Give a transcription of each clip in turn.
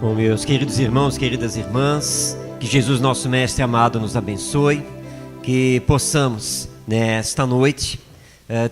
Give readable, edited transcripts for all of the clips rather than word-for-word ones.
Bom, meus queridos irmãos, queridas irmãs, que Jesus, nosso Mestre amado, nos abençoe, que possamos, nesta noite,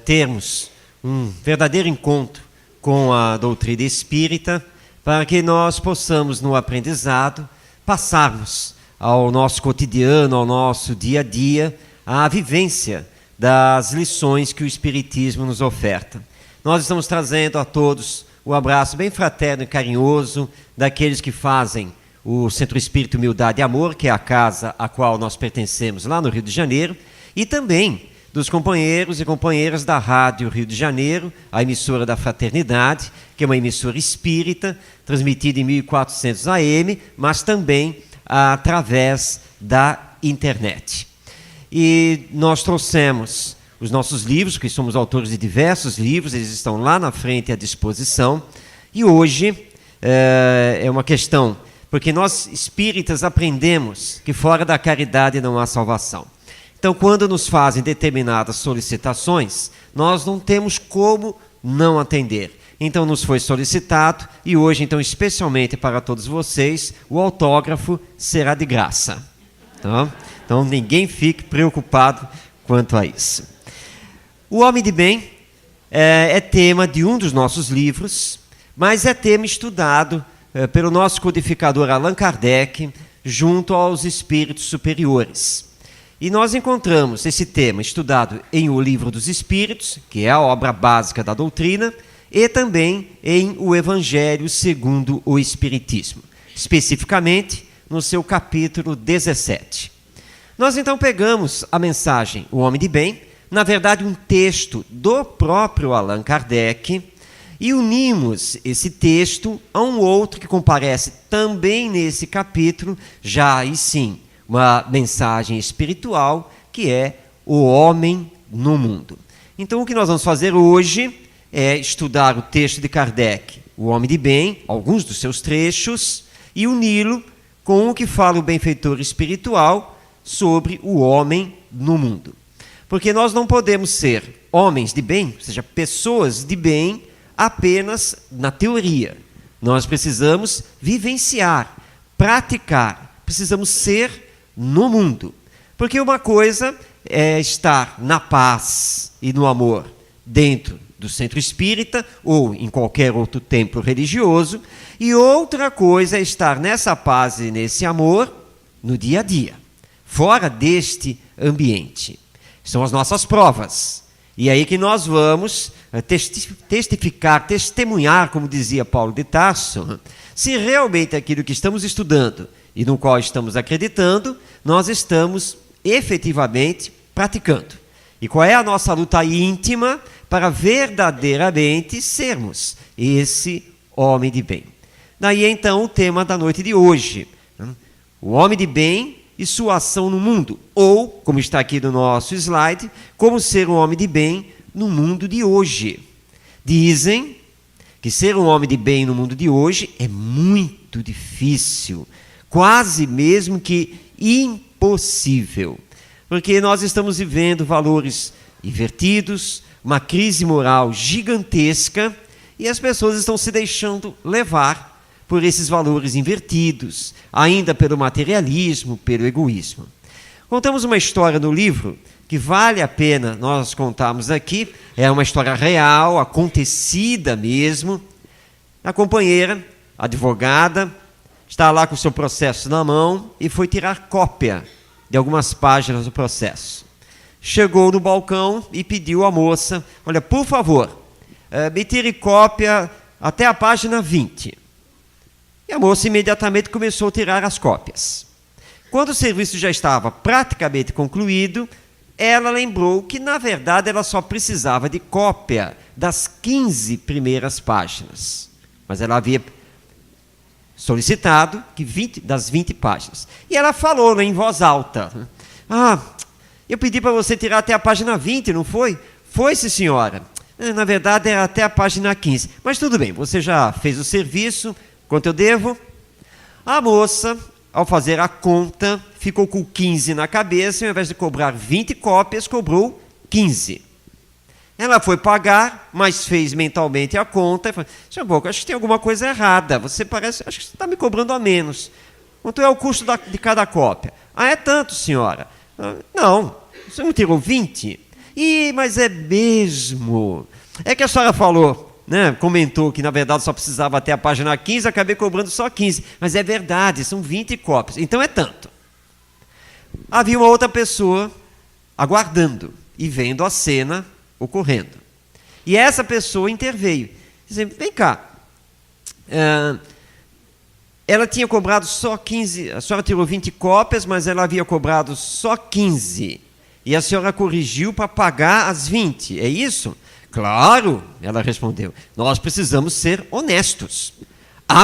termos um verdadeiro encontro com a doutrina espírita, para que nós possamos, no aprendizado, passarmos ao nosso cotidiano, ao nosso dia a dia, a vivência das lições que o Espiritismo nos oferta. Nós estamos trazendo a todos o abraço bem fraterno e carinhoso daqueles que fazem o Centro Espírita Humildade e Amor, que é a casa a qual nós pertencemos lá no Rio de Janeiro, e também dos companheiros e companheiras da Rádio Rio de Janeiro, a emissora da Fraternidade, que é uma emissora espírita, transmitida em 1400 AM, mas também através da internet. E nós trouxemos os nossos livros, que somos autores de diversos livros, eles estão lá na frente à disposição. E hoje é uma questão, porque nós espíritas aprendemos que fora da caridade não há salvação. Então, quando nos fazem determinadas solicitações, nós não temos como não atender. Então, nos foi solicitado, e hoje, então, especialmente para todos vocês, o autógrafo será de graça. Tá? Então, ninguém fique preocupado quanto a isso. O Homem de Bem é tema de um dos nossos livros, mas é tema estudado pelo nosso codificador Allan Kardec, junto aos espíritos superiores. E nós encontramos esse tema estudado em O Livro dos Espíritos, que é a obra básica da doutrina, e também em O Evangelho segundo o Espiritismo, especificamente no seu capítulo 17. Nós então pegamos a mensagem O Homem de Bem, na verdade um texto do próprio Allan Kardec, e unimos esse texto a um outro que comparece também nesse capítulo, já aí sim, uma mensagem espiritual, que é o homem no mundo. Então o que nós vamos fazer hoje é estudar o texto de Kardec, O Homem de Bem, alguns dos seus trechos, e uni-lo com o que fala o benfeitor espiritual sobre o homem no mundo. Porque nós não podemos ser homens de bem, ou seja, pessoas de bem, apenas na teoria. Nós precisamos vivenciar, praticar, precisamos ser no mundo. Porque uma coisa é estar na paz e no amor dentro do centro espírita ou em qualquer outro templo religioso, e outra coisa é estar nessa paz e nesse amor no dia a dia, fora deste ambiente. São as nossas provas. E aí que nós vamos testificar, testemunhar, como dizia Paulo de Tarso, se realmente aquilo que estamos estudando e no qual estamos acreditando, nós estamos efetivamente praticando. E qual é a nossa luta íntima para verdadeiramente sermos esse homem de bem? Daí então o tema da noite de hoje, o homem de bem e sua ação no mundo, ou, como está aqui no nosso slide, como ser um homem de bem no mundo de hoje. Dizem que ser um homem de bem no mundo de hoje é muito difícil, quase mesmo que impossível, porque nós estamos vivendo valores invertidos, uma crise moral gigantesca, e as pessoas estão se deixando levar por esses valores invertidos, ainda pelo materialismo, pelo egoísmo. Contamos uma história no livro que vale a pena nós contarmos aqui. É uma história real, acontecida mesmo. A companheira, advogada, está lá com o seu processo na mão e foi tirar cópia de algumas páginas do processo. Chegou no balcão e pediu à moça: olha, por favor, me tire cópia até a página 20. E a moça imediatamente começou a tirar as cópias. Quando o serviço já estava praticamente concluído, ela lembrou que, na verdade, ela só precisava de cópia das 15 primeiras páginas. Mas ela havia solicitado das 20 páginas. E ela falou, né, em voz alta: eu pedi para você tirar até a página 20, não foi? Foi, sim, senhora. Na verdade, era até a página 15. Mas tudo bem, você já fez o serviço, quanto eu devo? A moça, ao fazer a conta, ficou com 15 na cabeça e, ao invés de cobrar 20 cópias, cobrou 15. Ela foi pagar, mas fez mentalmente a conta e falou: senhor Boca, acho que tem alguma coisa errada. Acho que você está me cobrando a menos. Quanto é o custo de cada cópia? É tanto, senhora. Não, você não tirou 20? Mas é mesmo. É que a senhora falou, né, comentou que na verdade só precisava até a página 15, acabei cobrando só 15. Mas é verdade, são 20 cópias. Então é tanto. Havia uma outra pessoa aguardando e vendo a cena ocorrendo. E essa pessoa interveio, dizendo: vem cá, ela tinha cobrado só 15, a senhora tirou 20 cópias, mas ela havia cobrado só 15. E a senhora corrigiu para pagar as 20, é isso? Claro, ela respondeu, nós precisamos ser honestos.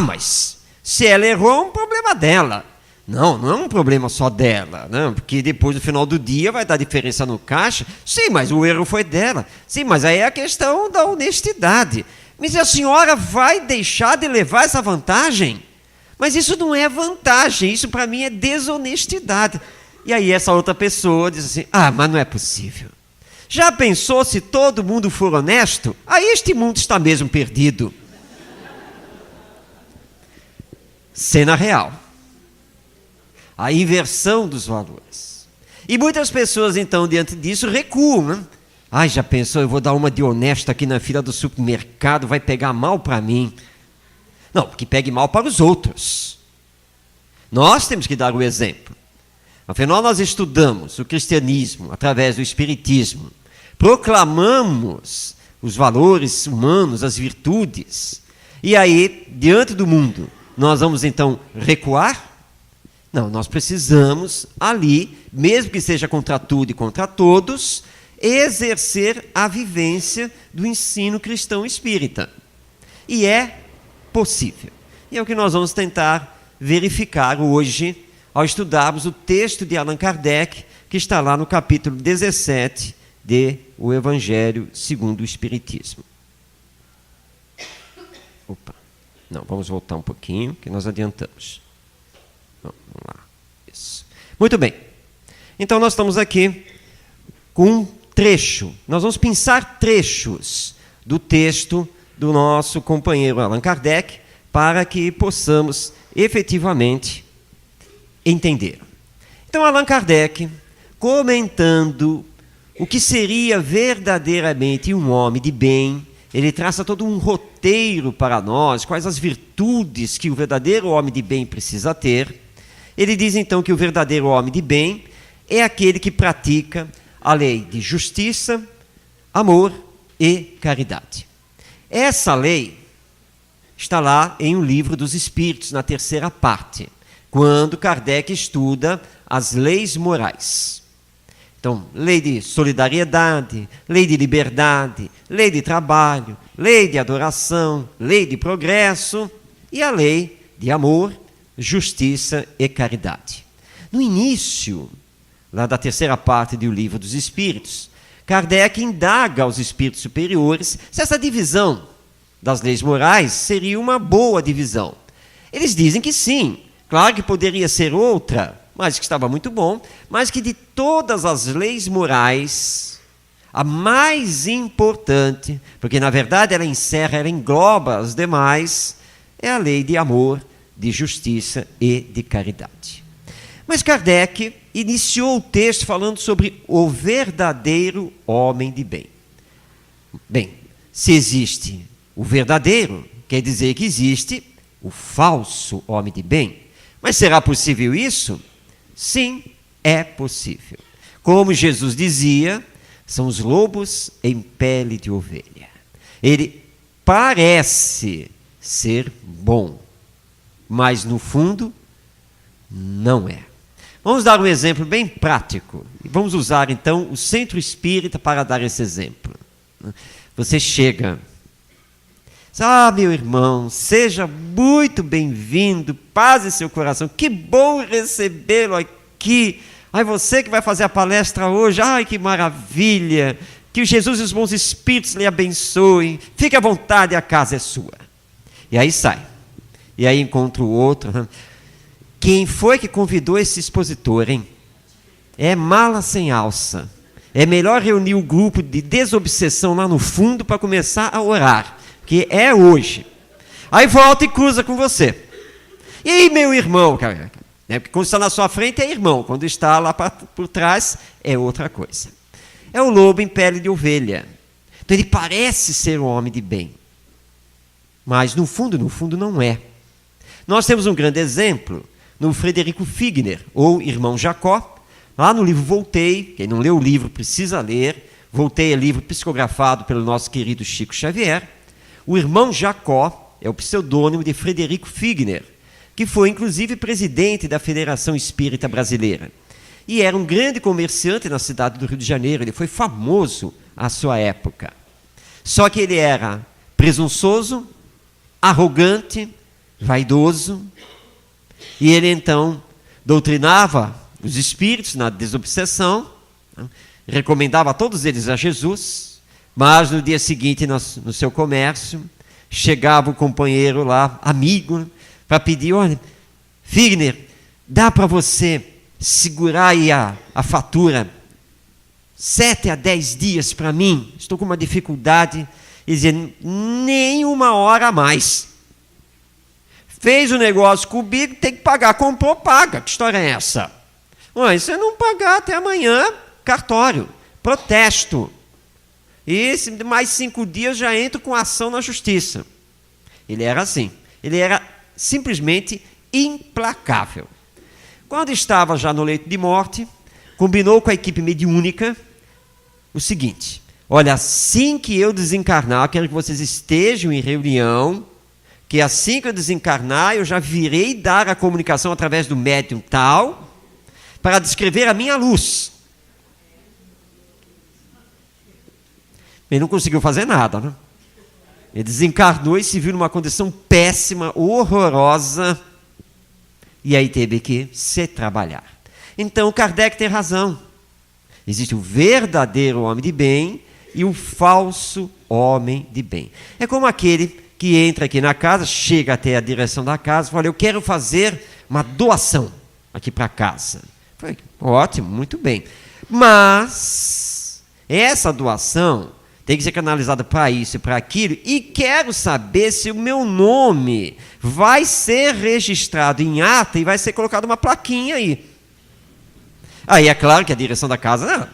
Mas se ela errou, é um problema dela. Não é um problema só dela, né? Porque depois, no final do dia, vai dar diferença no caixa. Sim, mas o erro foi dela. Sim, mas aí é a questão da honestidade. Mas a senhora vai deixar de levar essa vantagem? Mas isso não é vantagem, isso para mim é desonestidade. E aí essa outra pessoa diz assim: mas não é possível. Já pensou se todo mundo for honesto? Aí este mundo está mesmo perdido. Cena real. A inversão dos valores. E muitas pessoas, então, diante disso, recuam, né? Já pensou, eu vou dar uma de honesto aqui na fila do supermercado, vai pegar mal para mim. Não, que pegue mal para os outros. Nós temos que dar o exemplo. Afinal, nós estudamos o cristianismo através do espiritismo. Proclamamos os valores humanos, as virtudes. E aí, diante do mundo, nós vamos então recuar? Não, nós precisamos ali, mesmo que seja contra tudo e contra todos, exercer a vivência do ensino cristão espírita. E é possível. E é o que nós vamos tentar verificar hoje, ao estudarmos o texto de Allan Kardec, que está lá no capítulo 17 de O Evangelho segundo o Espiritismo. Vamos voltar um pouquinho, que nós adiantamos. Vamos lá. Isso. Muito bem. Então, nós estamos aqui com um trecho. Nós vamos pensar trechos do texto do nosso companheiro Allan Kardec para que possamos efetivamente entender. Então, Allan Kardec, comentando o que seria verdadeiramente um homem de bem, ele traça todo um roteiro para nós, quais as virtudes que o verdadeiro homem de bem precisa ter. Ele diz então que o verdadeiro homem de bem é aquele que pratica a lei de justiça, amor e caridade. Essa lei está lá em O Livro dos Espíritos, na terceira parte, quando Kardec estuda as leis morais. Então, lei de solidariedade, lei de liberdade, lei de trabalho, lei de adoração, lei de progresso e a lei de amor, justiça e caridade. No início, lá da terceira parte do Livro dos Espíritos, Kardec indaga aos espíritos superiores se essa divisão das leis morais seria uma boa divisão. Eles dizem que sim, claro que poderia ser outra, mas que estava muito bom, mas que de todas as leis morais, a mais importante, porque na verdade ela engloba as demais, é a lei de amor, de justiça e de caridade. Mas Kardec iniciou o texto falando sobre o verdadeiro homem de bem. Bem, se existe o verdadeiro, quer dizer que existe o falso homem de bem. Mas será possível isso? Sim, é possível. Como Jesus dizia, são os lobos em pele de ovelha. Ele parece ser bom, mas no fundo não é. Vamos dar um exemplo bem prático. Vamos usar então o centro espírita para dar esse exemplo. Você chega, meu irmão, seja muito bem-vindo, paz em seu coração, que bom recebê-lo aqui. Você que vai fazer a palestra hoje, que maravilha, que Jesus e os bons espíritos lhe abençoem, fique à vontade, a casa é sua. E aí sai, e aí encontra o outro. Quem foi que convidou esse expositor, hein? É mala sem alça. É melhor reunir o grupo de desobsessão lá no fundo para começar a orar, que é hoje. Aí volta e cruza com você. E aí, meu irmão, cara? Porque quando está na sua frente é irmão, quando está lá por trás é outra coisa. É o lobo em pele de ovelha. Então ele parece ser um homem de bem, mas no fundo não é. Nós temos um grande exemplo no Frederico Figner, ou Irmão Jacó, lá no livro Voltei. Quem não leu o livro precisa ler. Voltei é livro psicografado pelo nosso querido Chico Xavier. O Irmão Jacó é o pseudônimo de Frederico Figner, que foi inclusive presidente da Federação Espírita Brasileira. E era um grande comerciante na cidade do Rio de Janeiro. Ele foi famoso à sua época. Só que ele era presunçoso, arrogante, vaidoso, e ele então doutrinava os espíritos na desobsessão, recomendava a todos eles a Jesus, mas no dia seguinte, no seu comércio, chegava o companheiro lá, amigo, para pedir: olha, Figner, dá para você segurar aí a fatura 7 a 10 dias para mim? Estou com uma dificuldade. E dizia: nem uma hora a mais. Fez o negócio comigo, tem que pagar. Comprou, paga. Que história é essa? Se não pagar até amanhã, cartório, protesto. E mais 5 dias já entro com ação na justiça. Ele era assim. Ele era simplesmente implacável. Quando estava já no leito de morte, combinou com a equipe mediúnica o seguinte: olha, assim que eu desencarnar, quero que vocês estejam em reunião, que assim que eu desencarnar, eu já virei dar a comunicação através do médium tal, para descrever a minha luz. Ele não conseguiu fazer nada, né? Ele desencarnou e se viu numa condição péssima, horrorosa, e aí teve que se trabalhar. Então Kardec tem razão. Existe o verdadeiro homem de bem e o falso homem de bem. É como aquele que entra aqui na casa, chega até a direção da casa e fala: eu quero fazer uma doação aqui para casa. Falei: ótimo, muito bem. Mas essa doação tem que ser canalizada para isso e para aquilo, e quero saber se o meu nome vai ser registrado em ata e vai ser colocada uma plaquinha aí. Aí é claro que a direção da casa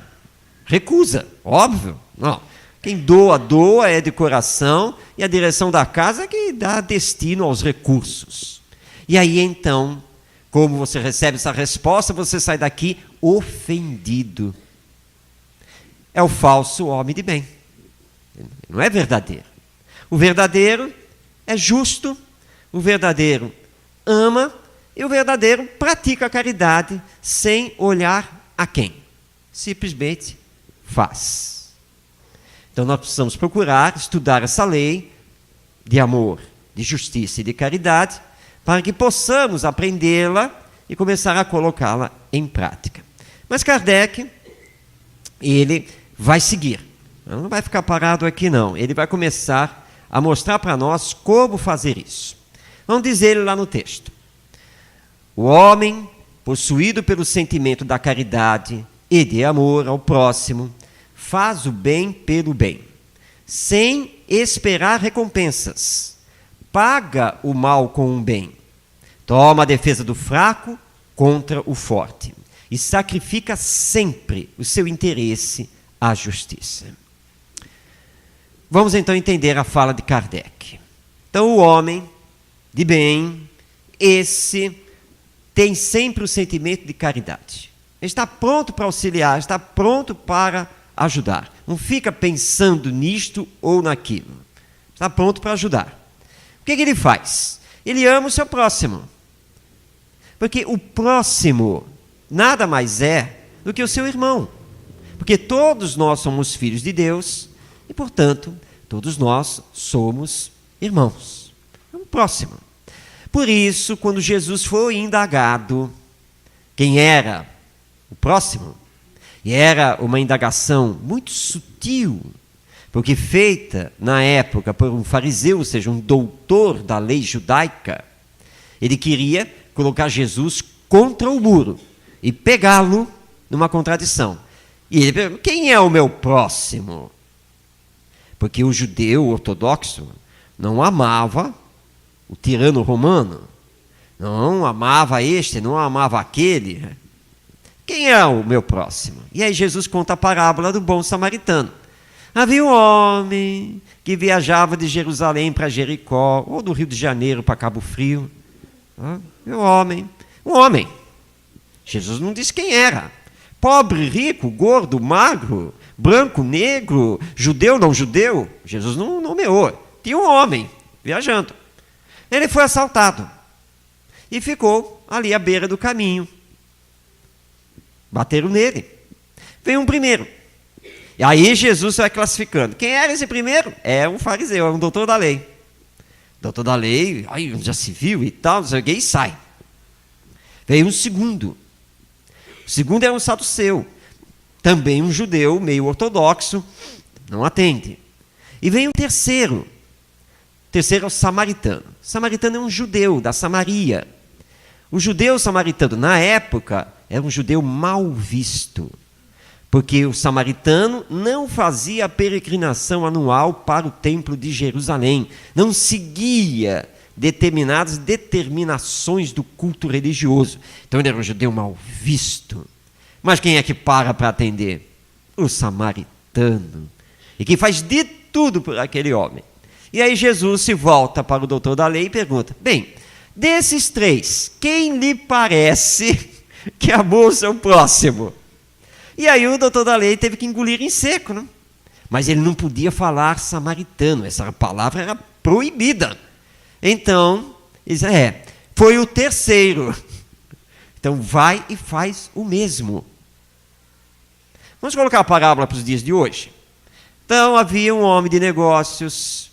recusa, óbvio. Não. Quem doa, doa, é de coração, e a direção da casa é que dá destino aos recursos. E aí então, como você recebe essa resposta, você sai daqui ofendido. É o falso homem de bem. Não é verdadeiro. O verdadeiro é justo, o verdadeiro ama, e o verdadeiro pratica a caridade sem olhar a quem. Simplesmente faz. Então nós precisamos procurar estudar essa lei de amor, de justiça e de caridade, para que possamos aprendê-la e começar a colocá-la em prática. Mas Kardec, ele vai seguir. Não vai ficar parado aqui não. Ele vai começar a mostrar para nós como fazer isso. Vamos dizer ele lá no texto: o homem, possuído pelo sentimento da caridade e de amor ao próximo, faz o bem pelo bem, sem esperar recompensas, paga o mal com um bem. Toma a defesa do fraco contra o forte. E sacrifica sempre o seu interesse à justiça. Vamos então entender a fala de Kardec. Então o homem de bem, esse tem sempre o sentimento de caridade. Ele está pronto para auxiliar, está pronto para ajudar. Não fica pensando nisto ou naquilo. Está pronto para ajudar. O que ele faz? Ele ama o seu próximo. Porque o próximo nada mais é do que o seu irmão. Porque todos nós somos filhos de Deus e, portanto, todos nós somos irmãos. É um próximo. Por isso, quando Jesus foi indagado quem era o próximo, e era uma indagação muito sutil, porque feita na época por um fariseu, ou seja, um doutor da lei judaica, ele queria colocar Jesus contra o muro e pegá-lo numa contradição. E ele perguntou: quem é o meu próximo? Porque o judeu ortodoxo não amava o tirano romano, não amava este, não amava aquele. Quem é o meu próximo? E aí Jesus conta a parábola do bom samaritano. Havia um homem que viajava de Jerusalém para Jericó, ou do Rio de Janeiro para Cabo Frio. Um homem. Jesus não disse quem era. Pobre, rico, gordo, magro, branco, negro, judeu, não judeu. Jesus não nomeou. Tinha um homem viajando. Ele foi assaltado e ficou ali à beira do caminho. Bateram nele. Veio um primeiro. E aí Jesus vai classificando. Quem era esse primeiro? É um fariseu, é um doutor da lei. Doutor da lei, já se viu e tal, não sei o que, e sai. Veio um segundo. O segundo é um saduceu. Também um judeu, meio ortodoxo, não atende. E vem um terceiro. O terceiro é o samaritano. O samaritano é um judeu da Samaria. O judeu samaritano, na época, era um judeu mal visto, porque o samaritano não fazia a peregrinação anual para o templo de Jerusalém, não seguia determinadas determinações do culto religioso. Então ele era um judeu mal visto. Mas quem é que para atender? O samaritano. E que faz de tudo por aquele homem. E aí Jesus se volta para o doutor da lei e pergunta: bem, desses três, quem lhe parece que amou o seu próximo? E aí o doutor da lei teve que engolir em seco, né? Mas ele não podia falar samaritano, essa palavra era proibida. Então, ele diz: foi o terceiro. Então vai e faz o mesmo. Vamos colocar a parábola para os dias de hoje. Então havia um homem de negócios,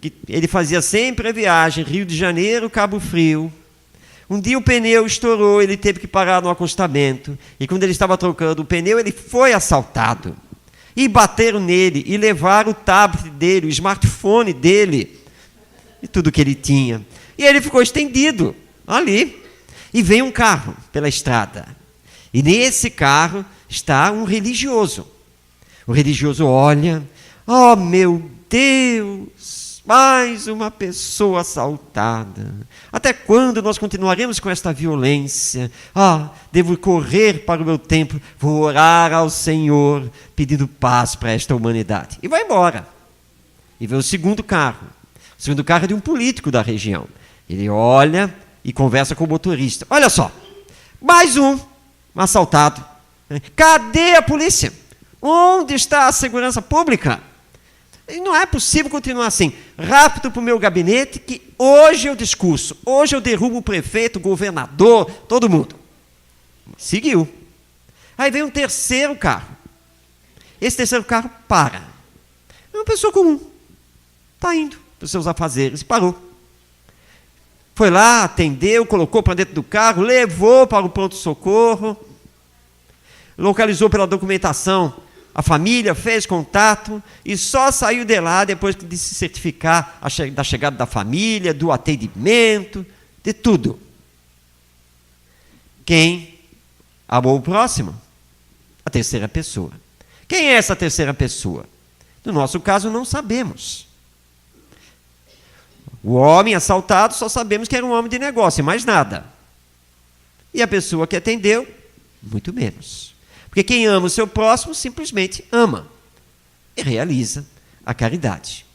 que ele fazia sempre a viagem, Rio de Janeiro, Cabo Frio. Um dia o pneu estourou, ele teve que parar no acostamento. E quando ele estava trocando o pneu, ele foi assaltado. E bateram nele, e levaram o tablet dele, o smartphone dele, e tudo que ele tinha. E ele ficou estendido ali. E vem um carro pela estrada. E nesse carro está um religioso. O religioso olha: oh meu Deus, mais uma pessoa assaltada. Até quando nós continuaremos com esta violência? Devo correr para o meu templo, vou orar ao Senhor, pedindo paz para esta humanidade. E vai embora. E vê o segundo carro. O segundo carro é de um político da região. Ele olha e conversa com o motorista. Olha só, mais um assaltado. Cadê a polícia? Onde está a segurança pública? E não é possível continuar assim. Rápido para o meu gabinete, que hoje eu discurso. Hoje eu derrubo o prefeito, o governador, todo mundo. Seguiu. Aí vem um terceiro carro. Esse terceiro carro para. É uma pessoa comum. Está indo para os seus afazeres. Parou. Foi lá, atendeu, colocou para dentro do carro, levou para o pronto-socorro, localizou pela documentação a família, fez contato e só saiu de lá depois de se certificar da chegada da família, do atendimento, de tudo. Quem amou o próximo? A terceira pessoa. Quem é essa terceira pessoa? No nosso caso, não sabemos. O homem assaltado, só sabemos que era um homem de negócio, e mais nada. E a pessoa que atendeu, muito menos. Porque quem ama o seu próximo, simplesmente ama. E realiza a caridade.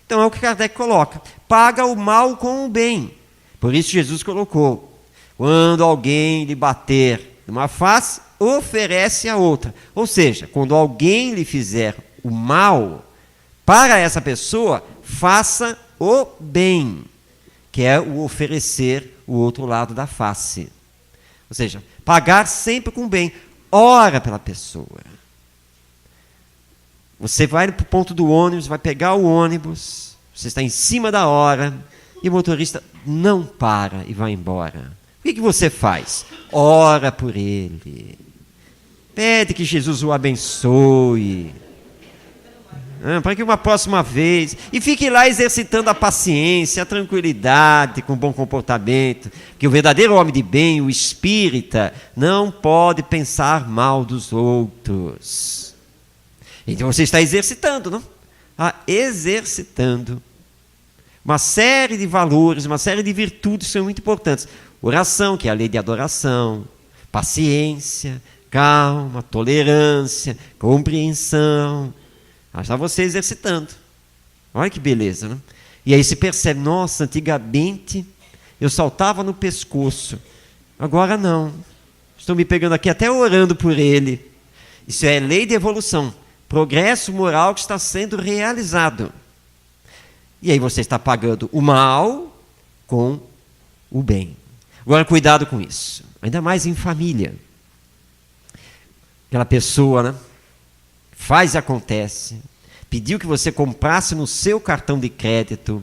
Então é o que Kardec coloca. Paga o mal com o bem. Por isso Jesus colocou. Quando alguém lhe bater numa face, oferece a outra. Ou seja, quando alguém lhe fizer o mal, para essa pessoa, faça o bem, que é o oferecer o outro lado da face. Ou seja, pagar sempre com bem. Ora pela pessoa. Você vai para o ponto do ônibus, vai pegar o ônibus, você está em cima da hora, e o motorista não para e vai embora. O que você faz? Ora por ele. Pede que Jesus o abençoe. Para que uma próxima vez, e fique lá exercitando a paciência, a tranquilidade, com bom comportamento, que o verdadeiro homem de bem, o espírita, não pode pensar mal dos outros. Então você está exercitando, não? Exercitando uma série de valores, uma série de virtudes que são muito importantes. Oração, que é a lei de adoração, paciência, calma, tolerância, compreensão. Está você exercitando. Olha que beleza, né? E aí se percebe, nossa, antigamente eu saltava no pescoço. Agora não. Estou me pegando aqui até orando por ele. Isso é lei de evolução. Progresso moral que está sendo realizado. E aí você está pagando o mal com o bem. Agora cuidado com isso. Ainda mais em família. Aquela pessoa, né? Faz e acontece, pediu que você comprasse no seu cartão de crédito,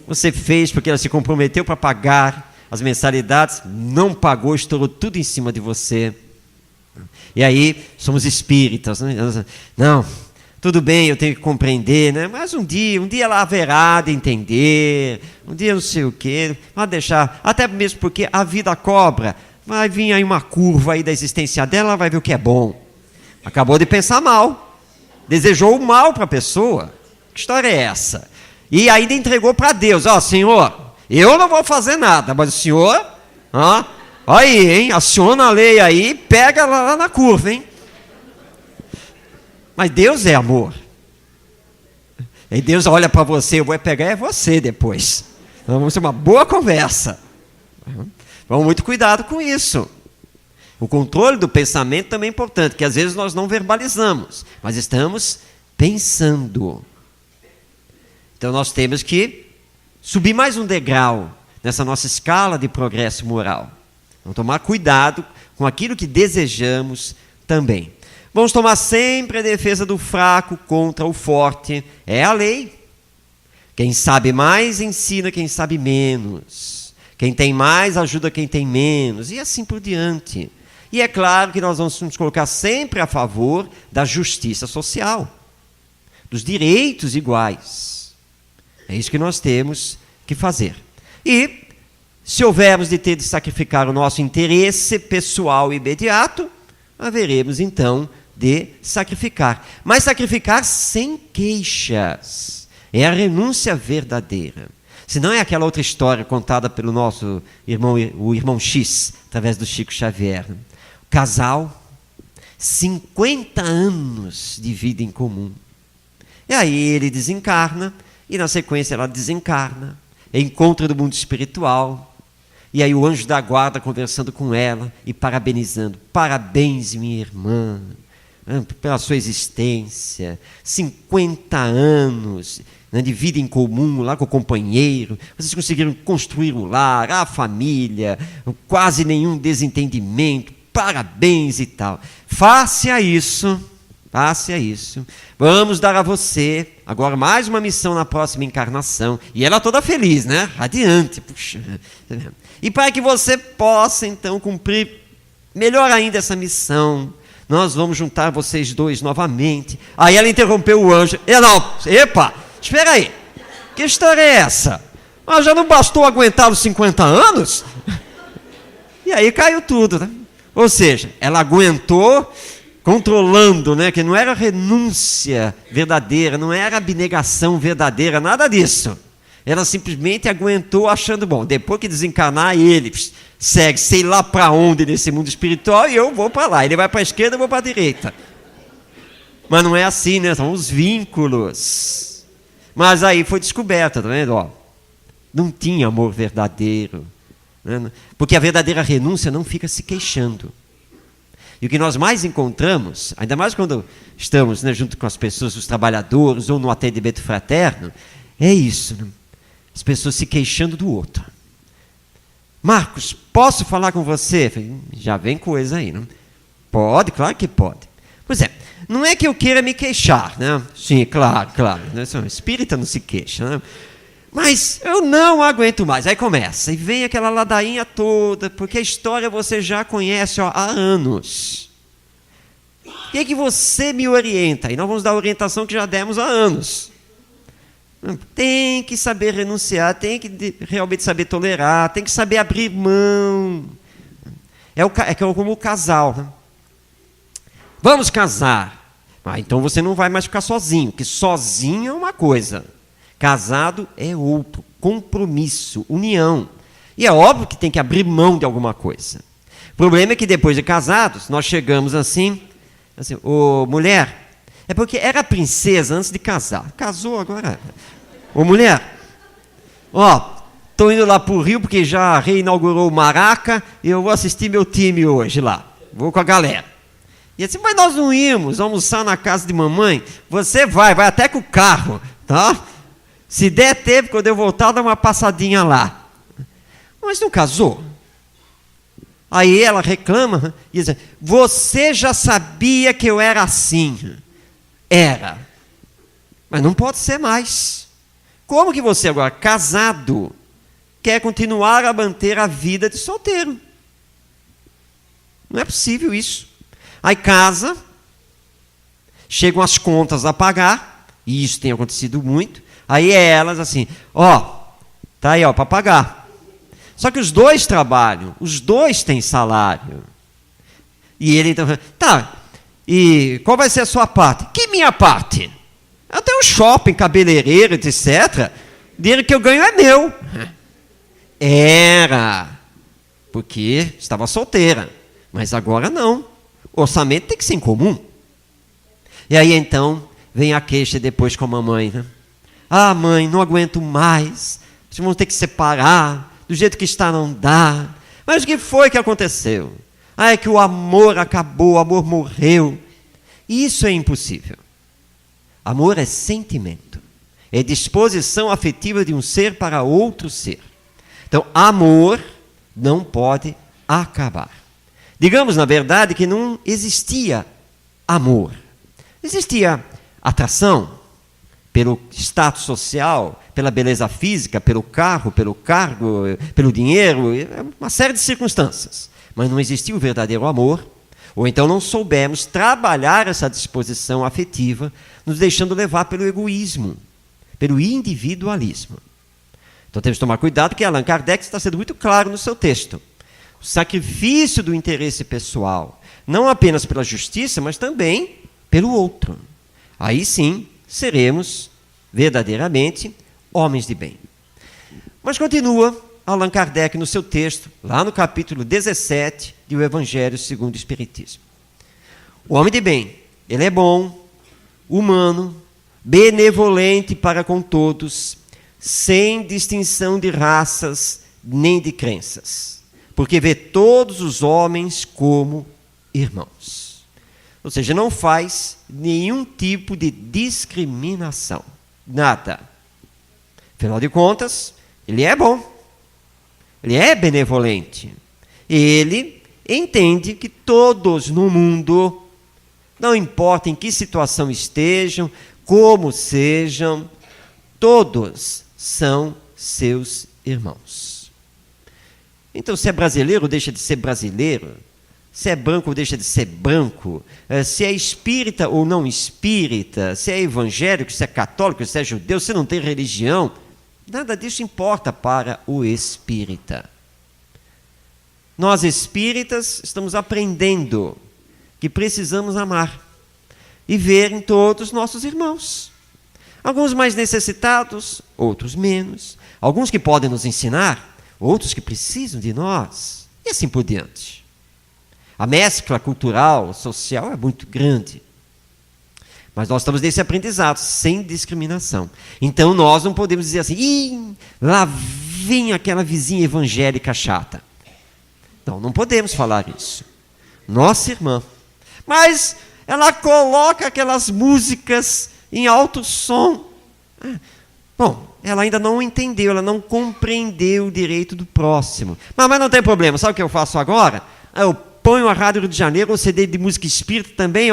você fez porque ela se comprometeu para pagar as mensalidades, não pagou, estourou tudo em cima de você. E aí, somos espíritas, né? Não, tudo bem, eu tenho que compreender, né? Mas um dia ela haverá de entender, um dia não sei o quê, vai deixar, até mesmo porque a vida cobra, vai vir aí uma curva aí da existência dela, ela vai ver o que é bom. Acabou de pensar mal. Desejou o mal para a pessoa. Que história é essa? E ainda entregou para Deus. Senhor, eu não vou fazer nada, mas o senhor, aí, hein? Aciona a lei aí, pega lá na curva, hein? Mas Deus é amor. E Deus olha para você, eu vou pegar você depois. Então, vamos ter uma boa conversa. Vamos muito cuidado com isso. O controle do pensamento também é importante, que às vezes nós não verbalizamos, mas estamos pensando. Então nós temos que subir mais um degrau nessa nossa escala de progresso moral. Vamos tomar cuidado com aquilo que desejamos também. Vamos tomar sempre a defesa do fraco contra o forte. É a lei. Quem sabe mais ensina quem sabe menos. Quem tem mais ajuda quem tem menos. E assim por diante. E é claro que nós vamos nos colocar sempre a favor da justiça social, dos direitos iguais. É isso que nós temos que fazer. E, se houvermos de ter de sacrificar o nosso interesse pessoal imediato, haveremos então de sacrificar. Mas sacrificar sem queixas. É a renúncia verdadeira. Se não é aquela outra história contada pelo nosso irmão, o irmão X, através do Chico Xavier. Casal, 50 anos de vida em comum. E aí ele desencarna, e na sequência ela desencarna, encontro do mundo espiritual, e aí o anjo da guarda conversando com ela e parabenizando. Parabéns, minha irmã, pela sua existência, 50 anos de vida em comum lá com o companheiro, vocês conseguiram construir o lar, a família, quase nenhum desentendimento, parabéns e tal. Face a isso. Vamos dar a você agora mais uma missão na próxima encarnação. E ela toda feliz, né? Radiante. Puxa. E para que você possa então cumprir melhor ainda essa missão, nós vamos juntar vocês dois novamente. Aí ela interrompeu o anjo. Epa, espera aí. Que história é essa? Mas já não bastou aguentar os 50 anos? E aí caiu tudo, né? Ou seja, ela aguentou controlando, né? Que não era renúncia verdadeira, não era abnegação verdadeira, nada disso. Ela simplesmente aguentou achando bom. Depois que desencarnar, ele segue, sei lá para onde nesse mundo espiritual, e eu vou para lá. Ele vai para a esquerda, eu vou para a direita. Mas não é assim, né? São os vínculos. Mas aí foi descoberta, tá vendo? Ó, não tinha amor verdadeiro. Né? Porque a verdadeira renúncia não fica se queixando. E o que nós mais encontramos, ainda mais quando estamos, né, junto com as pessoas, os trabalhadores, ou no atendimento fraterno, é isso, né? As pessoas se queixando do outro. Marcos, posso falar com você? Falei, já vem coisa aí, não? Pode, claro que pode. Pois é, não é que eu queira me queixar, né? Sim, claro, né? Espírita não se queixa, né? Mas eu não aguento mais. Aí começa, e vem aquela ladainha toda, porque a história você já conhece, ó, há anos. O que é que você me orienta? E nós vamos dar a orientação que já demos há anos. Tem que saber renunciar, tem que realmente saber tolerar, tem que saber abrir mão. É como o casal, né? Vamos casar. Então você não vai mais ficar sozinho, porque sozinho é uma coisa. Casado é outro, compromisso, união. E é óbvio que tem que abrir mão de alguma coisa. O problema é que depois de casados, nós chegamos assim, ô mulher, é porque era princesa antes de casar. Casou agora. Ô mulher, ó, tô indo lá pro Rio porque já reinaugurou o Maraca e eu vou assistir meu time hoje lá. Vou com a galera. E assim, mas nós não íamos almoçar na casa de mamãe? Você vai até com o carro, tá? Se der tempo, quando eu voltar, dá uma passadinha lá. Mas não casou? Aí ela reclama e diz, você já sabia que eu era assim. Era. Mas não pode ser mais. Como que você agora, casado, quer continuar a manter a vida de solteiro? Não é possível isso. Aí casa, chegam as contas a pagar, e isso tem acontecido muito, aí é elas assim, ó, tá aí, ó, para pagar. Só que os dois trabalham, os dois têm salário. E ele então, tá, e qual vai ser a sua parte? Que minha parte? Até o shopping, cabeleireiro, etc. O dinheiro que eu ganho é meu. Era, porque estava solteira, mas agora não. O orçamento tem que ser em comum. E aí então vem a queixa depois com a mamãe, né? Ah, mãe, não aguento mais. Vocês vão ter que separar. Do jeito que está não dá. Mas o que foi que aconteceu? Ah, é que o amor acabou, o amor morreu. Isso é impossível. Amor é sentimento. É disposição afetiva de um ser para outro ser. Então, amor não pode acabar. Digamos, na verdade, que não existia amor. Existia atração pelo status social, pela beleza física, pelo carro, pelo cargo, pelo dinheiro, uma série de circunstâncias. Mas não existia o verdadeiro amor, ou então não soubemos trabalhar essa disposição afetiva, nos deixando levar pelo egoísmo, pelo individualismo. Então temos que tomar cuidado, porque Allan Kardec está sendo muito claro no seu texto. O sacrifício do interesse pessoal, não apenas pela justiça, mas também pelo outro. Aí sim, seremos verdadeiramente homens de bem. Mas continua Allan Kardec no seu texto, lá no capítulo 17 do Evangelho segundo o Espiritismo. O homem de bem, ele é bom, humano, benevolente para com todos, sem distinção de raças nem de crenças, porque vê todos os homens como irmãos. Ou seja, não faz nenhum tipo de discriminação. Nada. Afinal de contas, ele é bom. Ele é benevolente. Ele entende que todos no mundo, não importa em que situação estejam, como sejam, todos são seus irmãos. Então, se é brasileiro, deixa de ser brasileiro. Se é branco, deixa de ser branco. Se é espírita ou não espírita. Se é evangélico, se é católico, se é judeu, se não tem religião. Nada disso importa para o espírita. Nós espíritas estamos aprendendo que precisamos amar e ver em todos nossos irmãos. Alguns mais necessitados, outros menos. Alguns que podem nos ensinar, outros que precisam de nós. E assim por diante. A mescla cultural, social é muito grande. Mas nós estamos nesse aprendizado, sem discriminação. Então nós não podemos dizer assim, ih, lá vem aquela vizinha evangélica chata. Não podemos falar isso. Nossa irmã. Mas ela coloca aquelas músicas em alto som. Bom, ela ainda não entendeu, ela não compreendeu o direito do próximo. Mas não tem problema, sabe o que eu faço agora? Eu ponho a Rádio Rio de Janeiro, um CD de música espírita também,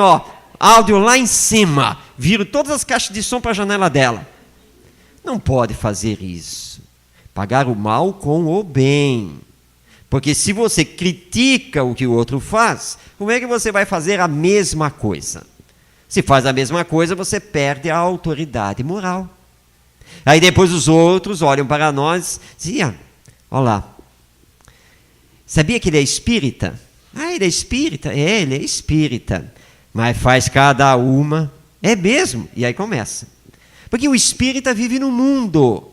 áudio lá em cima. Viro todas as caixas de som para a janela dela. Não pode fazer isso. Pagar o mal com o bem. Porque se você critica o que o outro faz, como é que você vai fazer a mesma coisa? Se faz a mesma coisa, você perde a autoridade moral. Aí depois os outros olham para nós e dizem, olha lá, sabia que ele é espírita? Ele é espírita? Ele é espírita. Mas faz cada uma. É mesmo? E aí começa. Porque o espírita vive no mundo.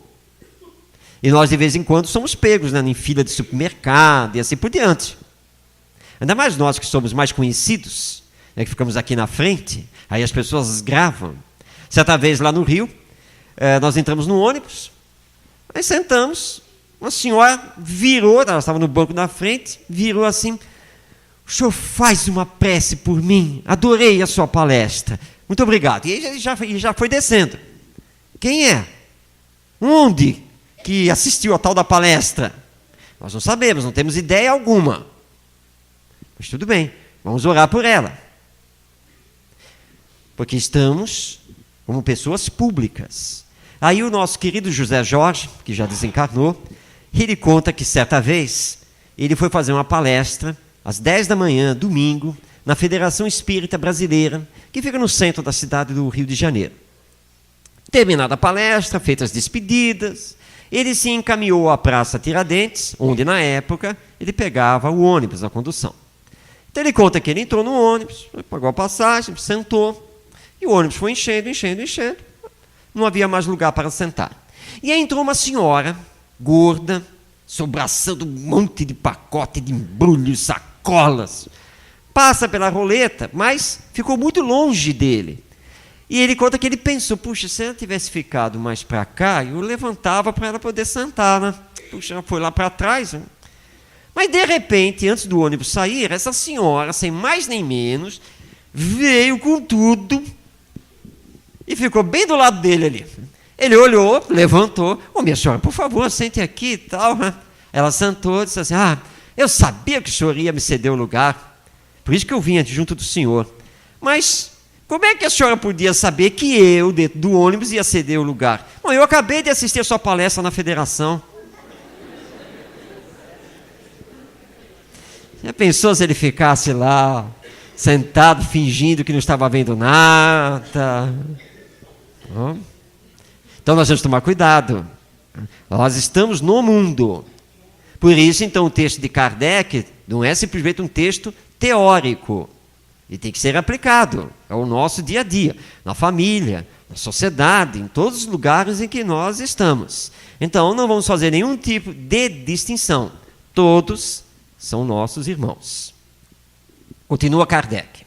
E nós, de vez em quando, somos pegos em fila de supermercado e assim por diante. Ainda mais nós que somos mais conhecidos, que ficamos aqui na frente, aí as pessoas gravam. Certa vez lá no Rio, nós entramos no ônibus, aí sentamos, uma senhora virou, ela estava no banco da frente, virou assim, o senhor faz uma prece por mim, adorei a sua palestra, muito obrigado. E aí já foi descendo. Quem é? Onde que assistiu a tal da palestra? Nós não sabemos, não temos ideia alguma. Mas tudo bem, vamos orar por ela. Porque estamos como pessoas públicas. Aí o nosso querido José Jorge, que já desencarnou, ele conta que certa vez ele foi fazer uma palestra às 10 da manhã, domingo, na Federação Espírita Brasileira, que fica no centro da cidade do Rio de Janeiro. Terminada a palestra, feitas as despedidas, ele se encaminhou à Praça Tiradentes, onde na época ele pegava o ônibus, a condução. Então ele conta que ele entrou no ônibus, pagou a passagem, sentou, e o ônibus foi enchendo, não havia mais lugar para sentar. E aí entrou uma senhora, gorda, sobraçando um monte de pacote de embrulhos, sacolas, passa pela roleta, mas ficou muito longe dele. E ele conta que ele pensou, puxa, se ela tivesse ficado mais para cá, eu levantava para ela poder sentar, né? Puxa, ela foi lá para trás. Né? Mas, de repente, antes do ônibus sair, essa senhora, sem mais nem menos, veio com tudo e ficou bem do lado dele ali. Ele olhou, levantou, minha senhora, por favor, sente aqui e tal. Né? Ela sentou e disse assim, eu sabia que o senhor ia me ceder o lugar, por isso que eu vim junto do senhor. Mas como é que a senhora podia saber que eu, dentro do ônibus, ia ceder o lugar? Bom, eu acabei de assistir a sua palestra na federação. Já pensou se ele ficasse lá, sentado, fingindo que não estava vendo nada? Então nós temos que tomar cuidado. Nós estamos no mundo. Por isso, então, o texto de Kardec não é simplesmente um texto teórico. E tem que ser aplicado ao nosso dia a dia, na família, na sociedade, em todos os lugares em que nós estamos. Então, não vamos fazer nenhum tipo de distinção. Todos são nossos irmãos. Continua Kardec.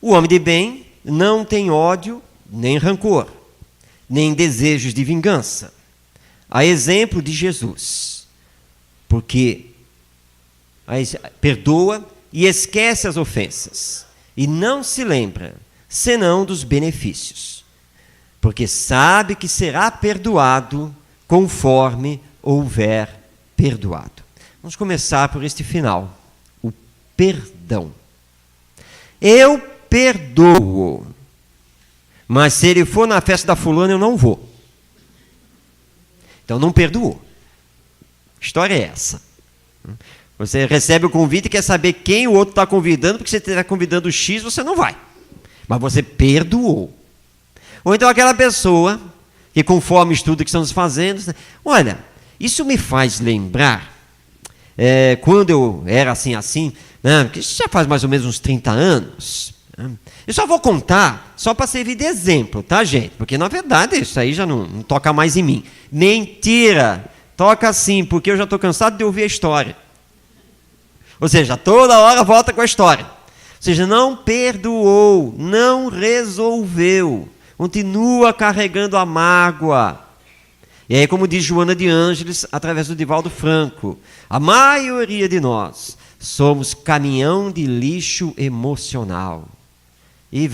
O homem de bem não tem ódio, nem rancor, nem desejos de vingança. A exemplo de Jesus. Porque perdoa e esquece as ofensas, e não se lembra, senão dos benefícios, porque sabe que será perdoado conforme houver perdoado. Vamos começar por este final, o perdão. Eu perdoo, mas se ele for na festa da fulana, eu não vou. Então não perdoou. A história é essa. Você recebe o convite e quer saber quem o outro está convidando, porque você está convidando o X, você não vai. Mas você perdoou. Ou então aquela pessoa que, conforme o estudo que estamos fazendo, olha, isso me faz lembrar, quando eu era assim, né, que isso já faz mais ou menos uns 30 anos, Eu só vou contar só para servir de exemplo, tá, gente? Porque, na verdade, isso aí já não toca mais em mim. Mentira! Toca sim, porque eu já estou cansado de ouvir a história. Ou seja, toda hora volta com a história. Ou seja, não perdoou, não resolveu, continua carregando a mágoa. E aí, como diz Joana de Ângeles, através do Divaldo Franco, a maioria de nós somos caminhão de lixo emocional. E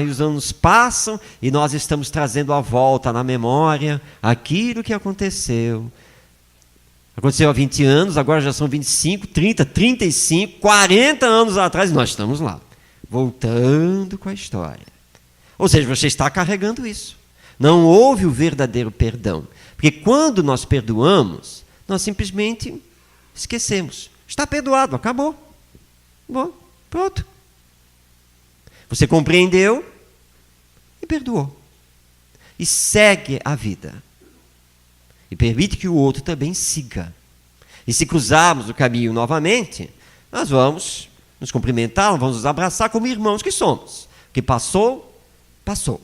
os anos passam e nós estamos trazendo à volta na memória aquilo que aconteceu. Aconteceu há 20 anos, agora já são 25, 30, 35, 40 anos atrás, e nós estamos lá, voltando com a história. Ou seja, você está carregando isso. Não houve o verdadeiro perdão. Porque quando nós perdoamos, nós simplesmente esquecemos. Está perdoado, acabou. Bom, pronto. Você compreendeu e perdoou. E segue a vida. E permite que o outro também siga. E se cruzarmos o caminho novamente, nós vamos nos cumprimentar, vamos nos abraçar como irmãos que somos. O que passou, passou.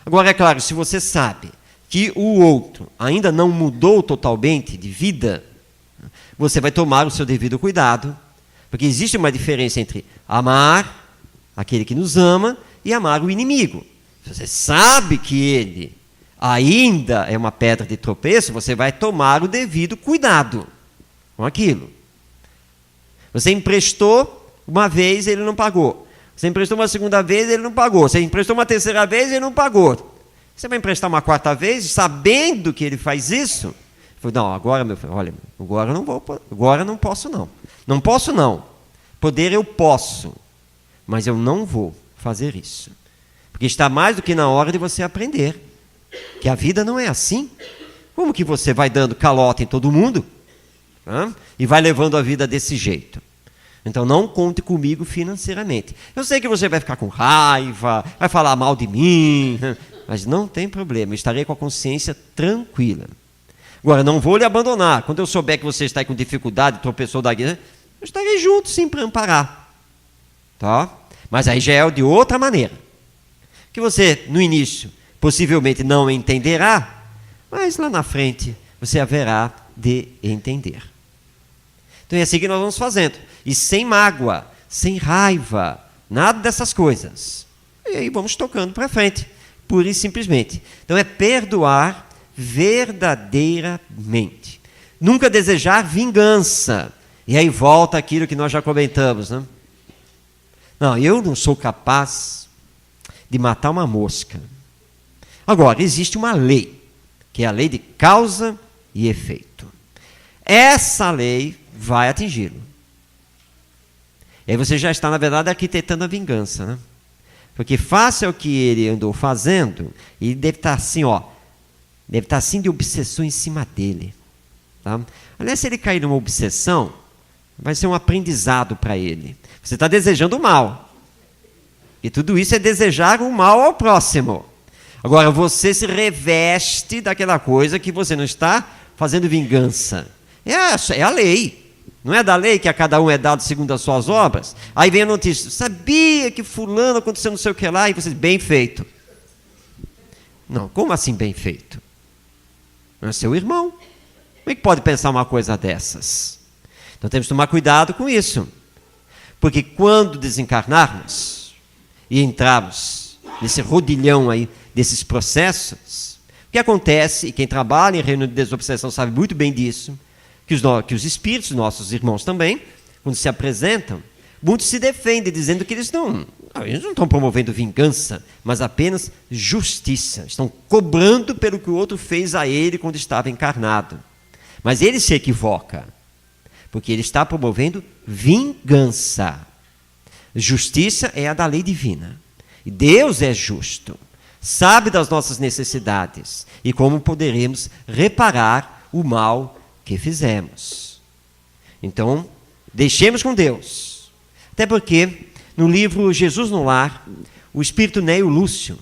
Agora, é claro, se você sabe que o outro ainda não mudou totalmente de vida, você vai tomar o seu devido cuidado, porque existe uma diferença entre amar aquele que nos ama e amar o inimigo. Se você sabe que ele ainda é uma pedra de tropeço, você vai tomar o devido cuidado com aquilo. Você emprestou uma vez, ele não pagou. Você emprestou uma segunda vez, ele não pagou. Você emprestou uma terceira vez, ele não pagou. Você vai emprestar uma quarta vez, sabendo que ele faz isso? Falei, não, agora, meu filho, olha, agora eu não vou, agora eu não posso não. Não posso não. Poder eu posso, mas eu não vou fazer isso. Porque está mais do que na hora de você aprender que a vida não é assim. Como que você vai dando calota em todo mundo? E vai levando a vida desse jeito? Então não conte comigo financeiramente. Eu sei que você vai ficar com raiva, vai falar mal de mim, mas não tem problema, eu estarei com a consciência tranquila. Agora, não vou lhe abandonar. Quando eu souber que você está aí com dificuldade, tropeçou da guia, eu estarei junto sim para amparar. Tá? Mas aí já é de outra maneira. Que você, no início, possivelmente não entenderá, mas lá na frente você haverá de entender. Então é assim que nós vamos fazendo. E sem mágoa, sem raiva, nada dessas coisas. E aí vamos tocando para frente, pura e simplesmente. Então é perdoar verdadeiramente. Nunca desejar vingança. E aí volta aquilo que nós já comentamos, né? Não, eu não sou capaz de matar uma mosca. Agora, existe uma lei, que é a lei de causa e efeito. Essa lei vai atingi-lo. E aí você já está, na verdade, arquitetando a vingança, né? Porque face ao que ele andou fazendo, ele deve estar assim, deve estar assim de obsessão em cima dele. Tá? Aliás, se ele cair numa obsessão, vai ser um aprendizado para ele. Você está desejando o mal. E tudo isso é desejar o mal ao próximo. Agora, você se reveste daquela coisa que você não está fazendo vingança. É a lei. Não é da lei que a cada um é dado segundo as suas obras? Aí vem a notícia, sabia que fulano aconteceu não sei o que lá, e você diz, bem feito. Não, como assim bem feito? Não é seu irmão. Como é que pode pensar uma coisa dessas? Então temos que tomar cuidado com isso. Porque quando desencarnarmos e entrarmos nesse rodilhão aí desses processos, o que acontece, e quem trabalha em reino de desobsessão sabe muito bem disso, que os espíritos, nossos irmãos também, quando se apresentam, muitos se defendem, dizendo que eles não estão promovendo vingança, mas apenas justiça. Estão cobrando pelo que o outro fez a ele quando estava encarnado. Mas ele se equivoca, porque ele está promovendo vingança. Justiça é a da lei divina. E Deus é justo, sabe das nossas necessidades e como poderemos reparar o mal que fizemos. Então, deixemos com Deus. Até porque, no livro Jesus no Lar, o espírito Neio Lúcio,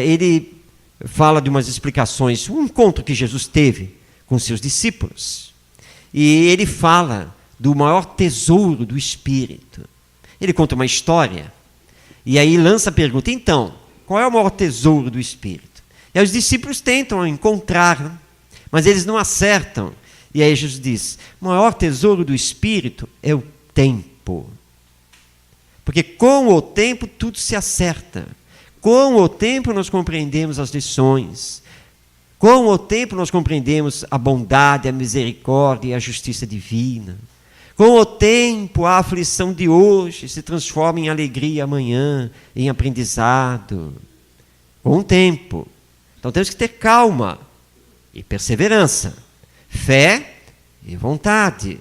ele fala de umas explicações, um encontro que Jesus teve com seus discípulos. E ele fala do maior tesouro do espírito. Ele conta uma história E aí lança a pergunta, então, qual é o maior tesouro do Espírito? E aí os discípulos tentam encontrar, né? Mas eles não acertam. E aí Jesus diz, o maior tesouro do Espírito é o tempo. Porque com o tempo tudo se acerta. Com o tempo nós compreendemos as lições. Com o tempo nós compreendemos a bondade, a misericórdia e a justiça divina. Com o tempo a aflição de hoje se transforma em alegria amanhã, em aprendizado. Com o tempo. Então temos que ter calma e perseverança, fé e vontade.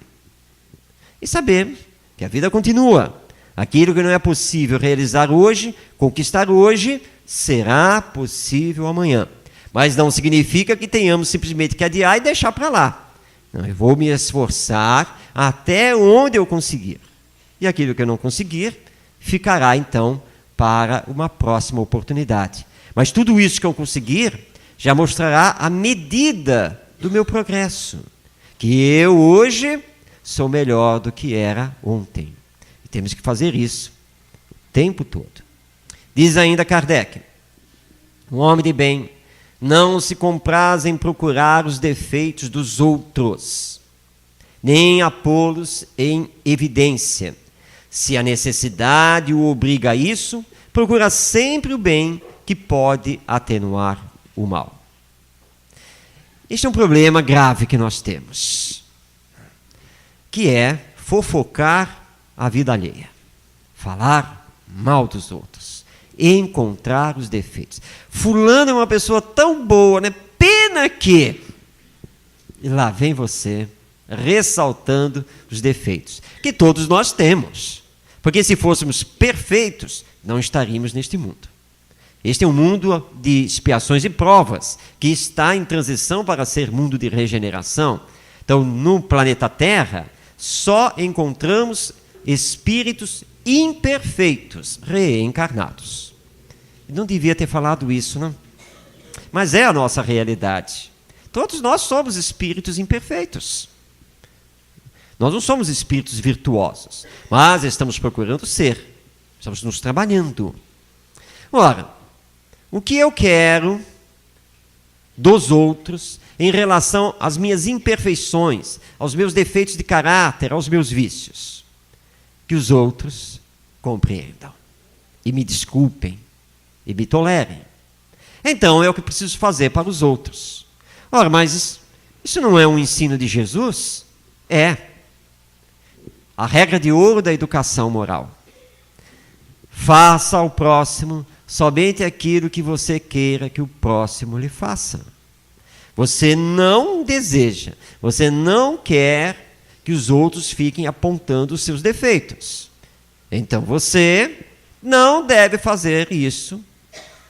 E saber que a vida continua. Aquilo que não é possível realizar hoje, conquistar hoje, será possível amanhã. Mas não significa que tenhamos simplesmente que adiar e deixar para lá. Não, eu vou me esforçar até onde eu conseguir. E aquilo que eu não conseguir, ficará então para uma próxima oportunidade. Mas tudo isso que eu conseguir, já mostrará a medida do meu progresso. Que eu hoje sou melhor do que era ontem. E temos que fazer isso o tempo todo. Diz ainda Kardec, um homem de bem não se compraz em procurar os defeitos dos outros, nem a pô-los em evidência. Se a necessidade o obriga a isso, procura sempre o bem que pode atenuar o mal. Este é um problema grave que nós temos, que é fofocar a vida alheia, falar mal dos outros, encontrar os defeitos. Fulano é uma pessoa tão boa, né? Pena que... E lá vem você ressaltando os defeitos, que todos nós temos. Porque se fôssemos perfeitos, não estaríamos neste mundo. Este é um mundo de expiações e provas, que está em transição para ser mundo de regeneração. Então, no planeta Terra, só encontramos espíritos imperfeitos, reencarnados. Não devia ter falado isso, não? Mas é a nossa realidade. Todos nós somos espíritos imperfeitos. Nós não somos espíritos virtuosos, mas estamos procurando ser. Estamos nos trabalhando. Ora, o que eu quero dos outros em relação às minhas imperfeições, aos meus defeitos de caráter, aos meus vícios? Que os outros compreendam e me desculpem e me tolerem. Então é o que eu preciso fazer para os outros. Ora, mas isso não é um ensino de Jesus? É. A regra de ouro da educação moral. Faça ao próximo somente aquilo que você queira que o próximo lhe faça. Você não deseja, você não quer que os outros fiquem apontando os seus defeitos. Então você não deve fazer isso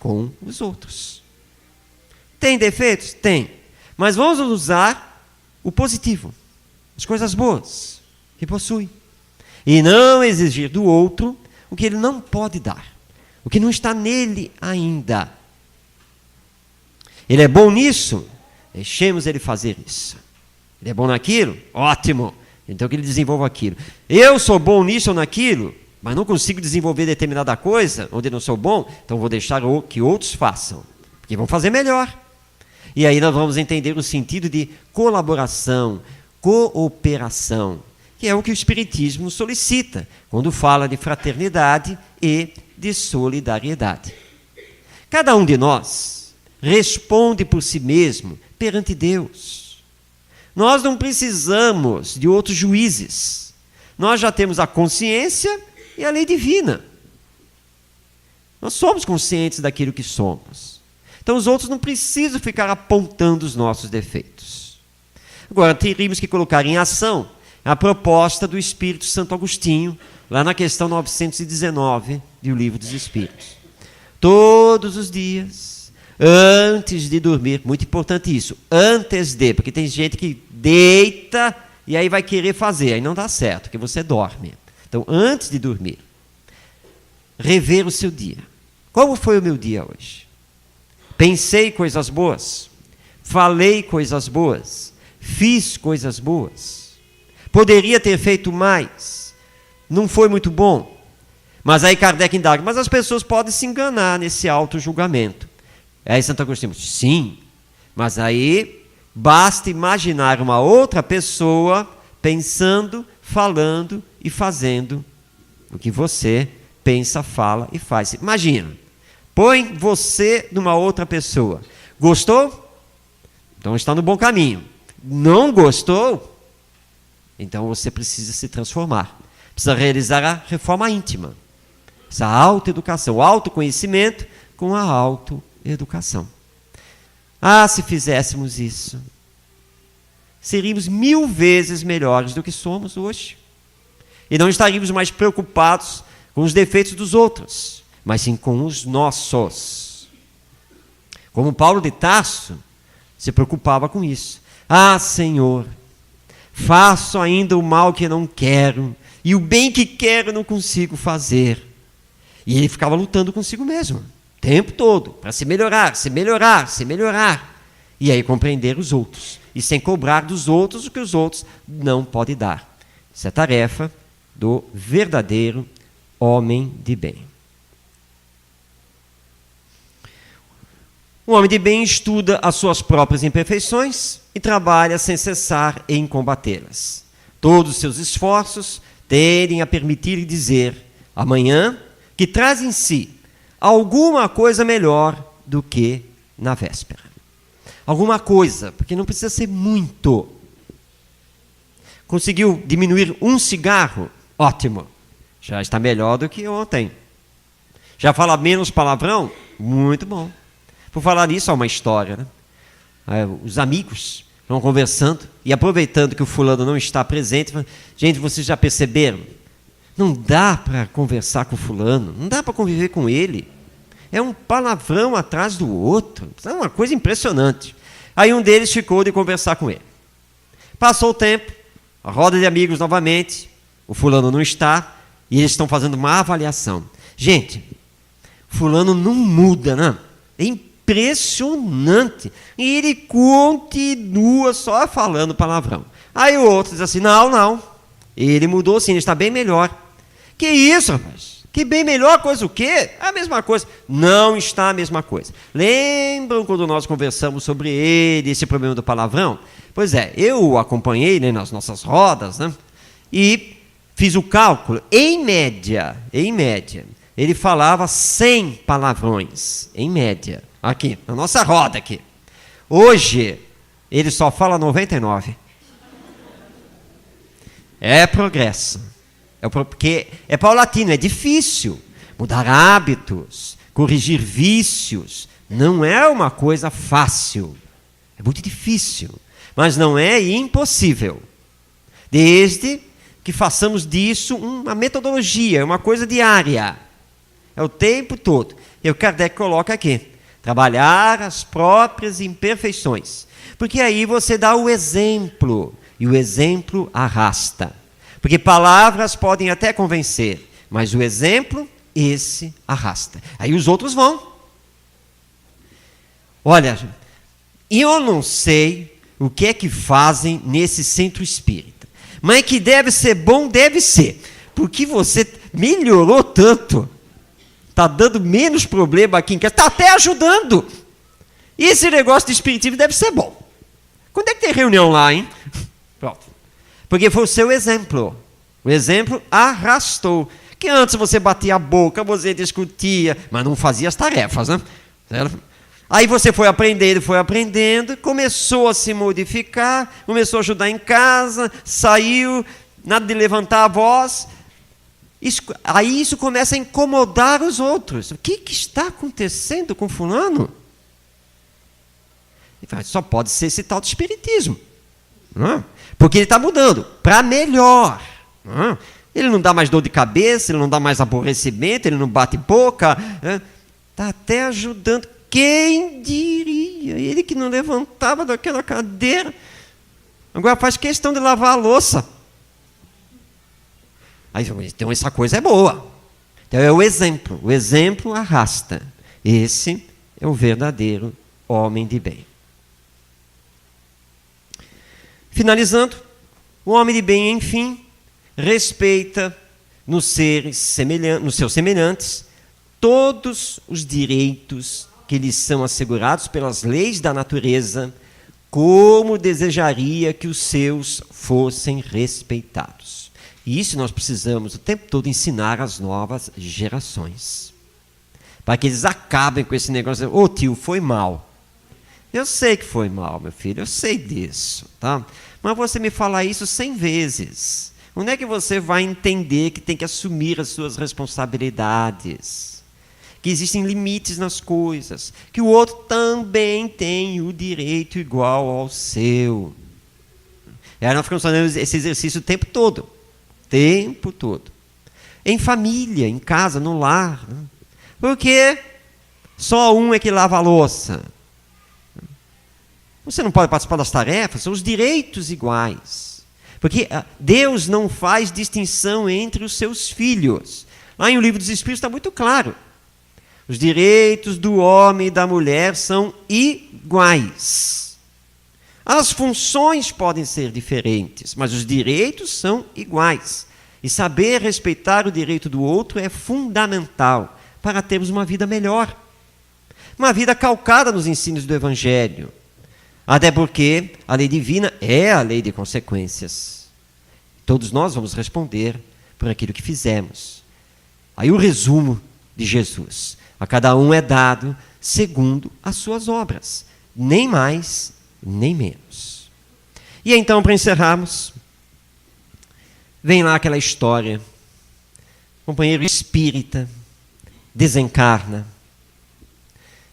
com os outros. Tem defeitos? Tem. Mas vamos usar o positivo, as coisas boas que possui. E não exigir do outro o que ele não pode dar, o que não está nele ainda. Ele é bom nisso? Deixemos ele fazer isso. Ele é bom naquilo? Ótimo! Então que ele desenvolva aquilo. Eu sou bom nisso ou naquilo, mas não consigo desenvolver determinada coisa, onde eu não sou bom, então vou deixar que outros façam, porque vão fazer melhor. E aí nós vamos entender o sentido de colaboração, cooperação, que é o que o Espiritismo solicita, quando fala de fraternidade e de solidariedade. Cada um de nós responde por si mesmo perante Deus. Nós não precisamos de outros juízes. Nós já temos a consciência e a lei divina. Nós somos conscientes daquilo que somos. Então os outros não precisam ficar apontando os nossos defeitos. Agora, teríamos que colocar em ação a proposta do Espírito Santo Agostinho, lá na questão 919 do Livro dos Espíritos. Todos os dias, antes de dormir, muito importante isso, antes de, porque tem gente que deita e aí vai querer fazer, aí não dá certo, porque você dorme. Então, antes de dormir, rever o seu dia. Como foi o meu dia hoje? Pensei coisas boas? Falei coisas boas? Fiz coisas boas? Poderia ter feito mais? Não foi muito bom? Mas aí Kardec indaga, mas as pessoas podem se enganar nesse auto-julgamento. Aí Santo Agostinho diz, sim, mas aí basta imaginar uma outra pessoa pensando, falando e fazendo o que você pensa, fala e faz. Imagina, põe você numa outra pessoa. Gostou? Então está no bom caminho. Não gostou? Então você precisa se transformar. Precisa realizar a reforma íntima. Essa autoeducação, o autoconhecimento com a autoeducação. Ah, se fizéssemos isso, seríamos 1000 vezes melhores do que somos hoje. E não estaríamos mais preocupados com os defeitos dos outros, mas sim com os nossos. Como Paulo de Tarso se preocupava com isso. Ah, Senhor, faço ainda o mal que não quero, e o bem que quero não consigo fazer. E ele ficava lutando consigo mesmo, o tempo todo, para se melhorar, se melhorar, se melhorar. E aí compreender os outros, e sem cobrar dos outros o que os outros não podem dar. Essa é a tarefa do verdadeiro homem de bem. O homem de bem estuda as suas próprias imperfeições e trabalha sem cessar em combatê-las. Todos os seus esforços tendem a permitir dizer amanhã que traz em si alguma coisa melhor do que na véspera. Alguma coisa, porque não precisa ser muito. Conseguiu diminuir um cigarro? Ótimo. Já está melhor do que ontem. Já fala menos palavrão? Muito bom. Por falar nisso, há uma história, né? Os amigos vão conversando e aproveitando que o fulano não está presente, falam, gente, vocês já perceberam? Não dá para conversar com o fulano, não dá para conviver com ele. É um palavrão atrás do outro. É uma coisa impressionante. Aí um deles ficou de conversar com ele. Passou o tempo, a roda de amigos novamente, o fulano não está, e eles estão fazendo uma avaliação. Gente, fulano não muda, né? É impressionante. E ele continua só falando palavrão. Aí o outro diz assim, não, ele mudou sim, ele está bem melhor. Que isso, rapaz? Que bem melhor coisa o quê? A mesma coisa. Não está a mesma coisa. Lembram quando nós conversamos sobre ele, esse problema do palavrão? Pois é, eu o acompanhei, né, nas nossas rodas, né, e fiz o cálculo. Em média, ele falava 100 palavrões, em média, aqui, na nossa roda aqui. Hoje, ele só fala 99. É progresso. Porque é paulatino, é difícil. Mudar hábitos, corrigir vícios, não é uma coisa fácil. É muito difícil, mas não é impossível. Desde que façamos disso uma metodologia, uma coisa diária. É o tempo todo. E o Kardec coloca aqui, trabalhar as próprias imperfeições. Porque aí você dá o exemplo, e o exemplo arrasta. Porque palavras podem até convencer, mas o exemplo, esse arrasta. Aí os outros vão. Olha, eu não sei o que é que fazem nesse centro espírita, mas que deve ser bom, deve ser, porque você melhorou tanto, está dando menos problema aqui em casa, está até ajudando. E esse negócio de espiritismo deve ser bom. Quando é que tem reunião lá, hein? Pronto. Porque foi o seu exemplo. O exemplo arrastou. Que antes você batia a boca, você discutia, mas não fazia as tarefas, né? Aí você foi aprendendo, começou a se modificar, começou a ajudar em casa, saiu, nada de levantar a voz. Aí isso começa a incomodar os outros. O que está acontecendo com fulano? Só pode ser esse tal de espiritismo. Não? Porque ele está mudando para melhor. Não? Ele não dá mais dor de cabeça, ele não dá mais aborrecimento, ele não bate boca. Está até ajudando. Quem diria? Ele que não levantava daquela cadeira, agora faz questão de lavar a louça. Aí, então essa coisa é boa. Então é o exemplo arrasta. Esse é o verdadeiro homem de bem. Finalizando, o homem de bem, enfim, respeita nos seres semelhantes, nos seus semelhantes, todos os direitos que lhes são assegurados pelas leis da natureza, como desejaria que os seus fossem respeitados. E isso nós precisamos o tempo todo ensinar às novas gerações, para que eles acabem com esse negócio. Ô tio, foi mal. Eu sei que foi mal, meu filho, eu sei disso, tá? Mas você me fala isso 100 vezes. Onde é que você vai entender que tem que assumir as suas responsabilidades? Que existem limites nas coisas, que o outro também tem o direito igual ao seu. E aí nós ficamos fazendo esse exercício o tempo todo. Tempo todo. Em família, em casa, no lar. Né? Porque só um é que lava a louça. Você não pode participar das tarefas, são os direitos iguais. Porque Deus não faz distinção entre os seus filhos. Lá em O Livro dos Espíritos está muito claro. Os direitos do homem e da mulher são iguais. As funções podem ser diferentes, mas os direitos são iguais. E saber respeitar o direito do outro é fundamental para termos uma vida melhor. Uma vida calcada nos ensinos do Evangelho. Até porque a lei divina é a lei de consequências. Todos nós vamos responder por aquilo que fizemos. Aí o resumo de Jesus. A cada um é dado segundo as suas obras. Nem mais, nem menos. E então, para encerrarmos, vem lá aquela história. O companheiro espírita desencarna,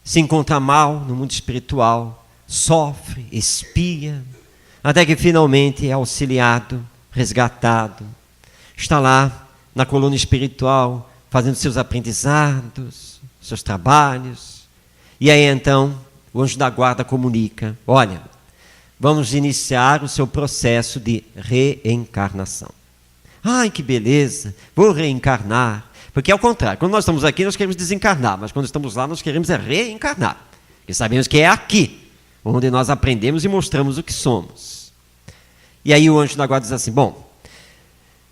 se encontra mal no mundo espiritual, sofre, expia, até que finalmente é auxiliado, resgatado, está lá na colônia espiritual, fazendo seus aprendizados, seus trabalhos, e aí então o anjo da guarda comunica, olha, vamos iniciar o seu processo de reencarnação. Ai, que beleza, vou reencarnar, porque é o contrário, quando nós estamos aqui nós queremos desencarnar, mas quando estamos lá nós queremos reencarnar, porque sabemos que é aqui, onde nós aprendemos e mostramos o que somos. E aí o anjo da guarda diz assim, bom,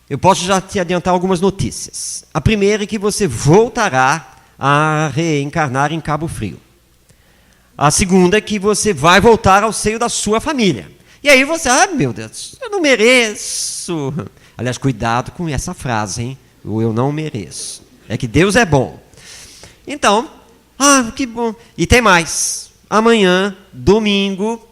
eu posso já te adiantar algumas notícias. A primeira é que você voltará a reencarnar em Cabo Frio. A segunda é que você vai voltar ao seio da sua família. E aí você, meu Deus, eu não mereço. Aliás, cuidado com essa frase, hein? O eu não mereço. É que Deus é bom. Então, que bom. E tem mais. Amanhã, domingo,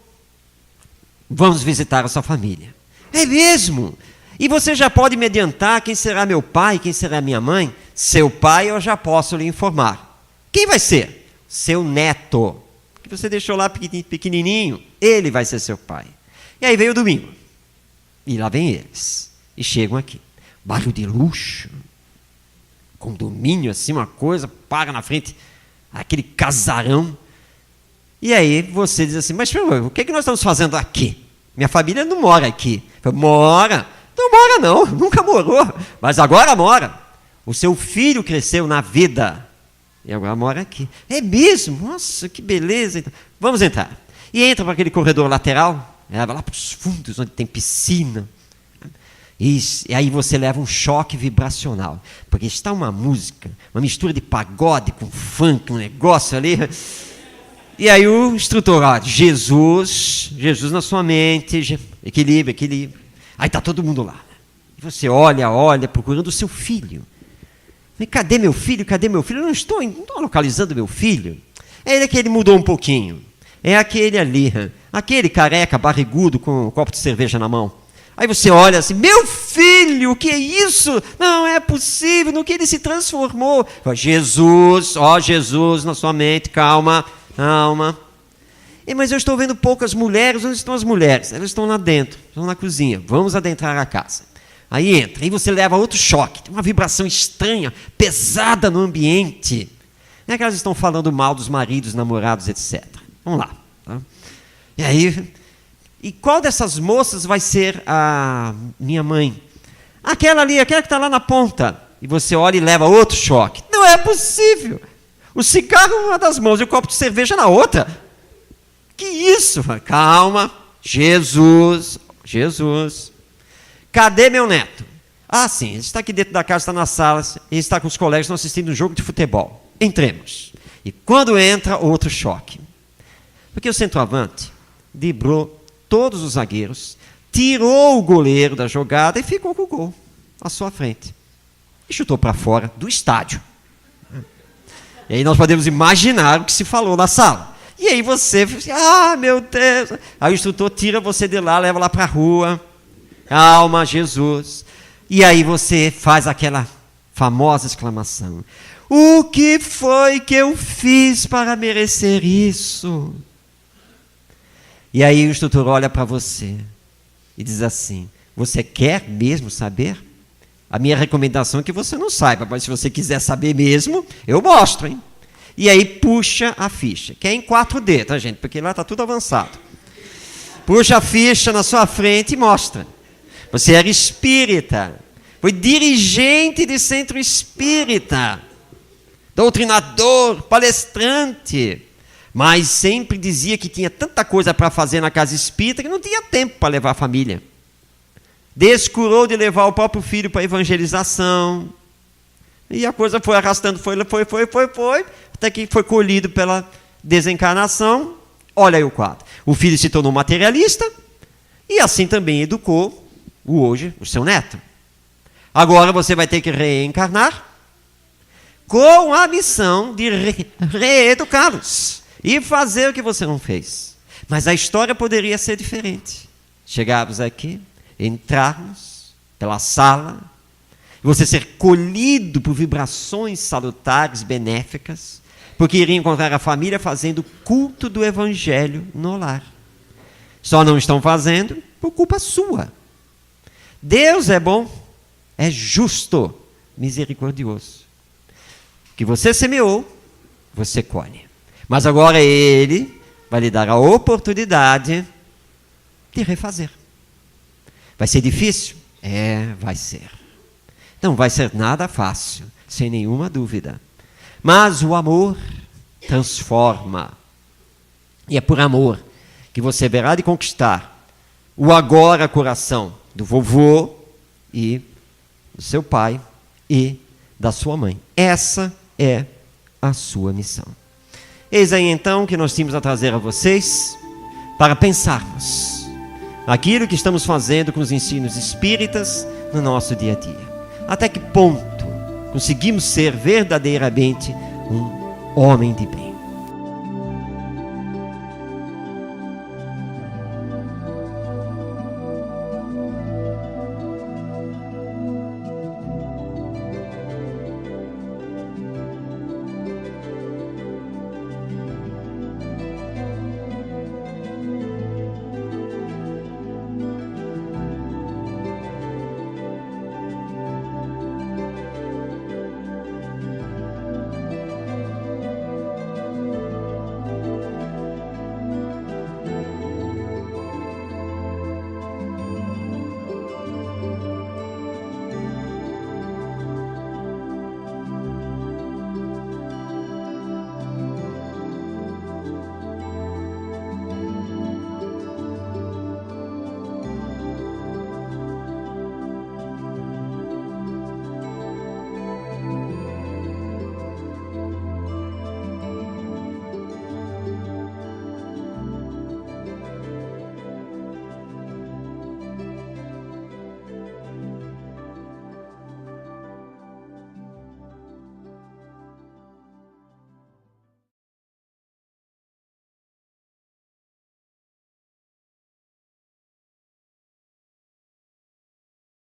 vamos visitar a sua família. É mesmo? E você já pode me adiantar quem será meu pai, quem será minha mãe? Seu pai eu já posso lhe informar. Quem vai ser? Seu neto, que você deixou lá pequenininho, ele vai ser seu pai. E aí veio o domingo. E lá vem eles. E chegam aqui. Bairro de luxo, condomínio assim, uma coisa, paga na frente, aquele casarão. E aí você diz assim, mas o que nós estamos fazendo aqui? Minha família não mora aqui. Mora? Não mora não, nunca morou, mas agora mora. O seu filho cresceu na vida e agora mora aqui. É mesmo? Nossa, que beleza. Então, vamos entrar. E entra para aquele corredor lateral, leva lá para os fundos, onde tem piscina. E aí você leva um choque vibracional, porque está uma música, uma mistura de pagode com funk, um negócio ali. E aí o instrutor, Jesus na sua mente, equilíbrio. Aí está todo mundo lá. E você olha, procurando o seu filho. E cadê meu filho? Eu não estou localizando meu filho. É que ele mudou um pouquinho. É aquele ali, aquele careca, barrigudo, com um copo de cerveja na mão. Aí você olha assim, meu filho, o que é isso? Não é possível, no que ele se transformou. Jesus na sua mente, calma. Mas eu estou vendo poucas mulheres, onde estão as mulheres? Elas estão lá dentro, estão na cozinha, vamos adentrar a casa. Aí entra, aí você leva outro choque, tem uma vibração estranha, pesada no ambiente. Não é que elas estão falando mal dos maridos, namorados, etc. Vamos lá. Tá? E aí, e qual dessas moças vai ser a minha mãe? Aquela ali, aquela que está lá na ponta. E você olha e leva outro choque. Não é possível. O cigarro em uma das mãos e o copo de cerveja na outra. Que isso? Calma. Jesus. Cadê meu neto? Ah, sim, ele está aqui dentro da casa, está na sala, ele está com os colegas, estão assistindo um jogo de futebol. Entremos. E quando entra, outro choque. Porque o centroavante driblou todos os zagueiros, tirou o goleiro da jogada e ficou com o gol à sua frente. E chutou para fora do estádio. E aí nós podemos imaginar o que se falou na sala. E aí você, meu Deus. Aí o instrutor tira você de lá, leva lá para a rua. Calma, Jesus. E aí você faz aquela famosa exclamação. O que foi que eu fiz para merecer isso? E aí o instrutor olha para você e diz assim, você quer mesmo saber? A minha recomendação é que você não saiba, mas se você quiser saber mesmo, eu mostro, hein? E aí puxa a ficha, que é em 4D, tá, gente? Porque lá está tudo avançado. Puxa a ficha na sua frente e mostra. Você era espírita, foi dirigente de centro espírita, doutrinador, palestrante, mas sempre dizia que tinha tanta coisa para fazer na casa espírita que não tinha tempo para levar a família. Descurou de levar o próprio filho para a evangelização. E a coisa foi arrastando, foi, até que foi colhido pela desencarnação. Olha aí o quadro. O filho se tornou materialista e assim também educou o seu neto. Agora você vai ter que reencarnar com a missão de reeducá-los e fazer o que você não fez. Mas a história poderia ser diferente. Chegarmos aqui, entrarmos pela sala, você ser colhido por vibrações salutares, benéficas, porque iria encontrar a família fazendo culto do evangelho no lar. Só não estão fazendo por culpa sua. Deus é bom, é justo, misericordioso. O que você semeou, você colhe. Mas agora Ele vai lhe dar a oportunidade de refazer. Vai ser difícil? Vai ser. Não vai ser nada fácil, sem nenhuma dúvida. Mas o amor transforma. E é por amor que você verá de conquistar o agora coração do vovô e do seu pai e da sua mãe. Essa é a sua missão. Eis aí então que nós tínhamos a trazer a vocês para pensarmos aquilo que estamos fazendo com os ensinos espíritas no nosso dia a dia. Até que ponto conseguimos ser verdadeiramente um homem de bem?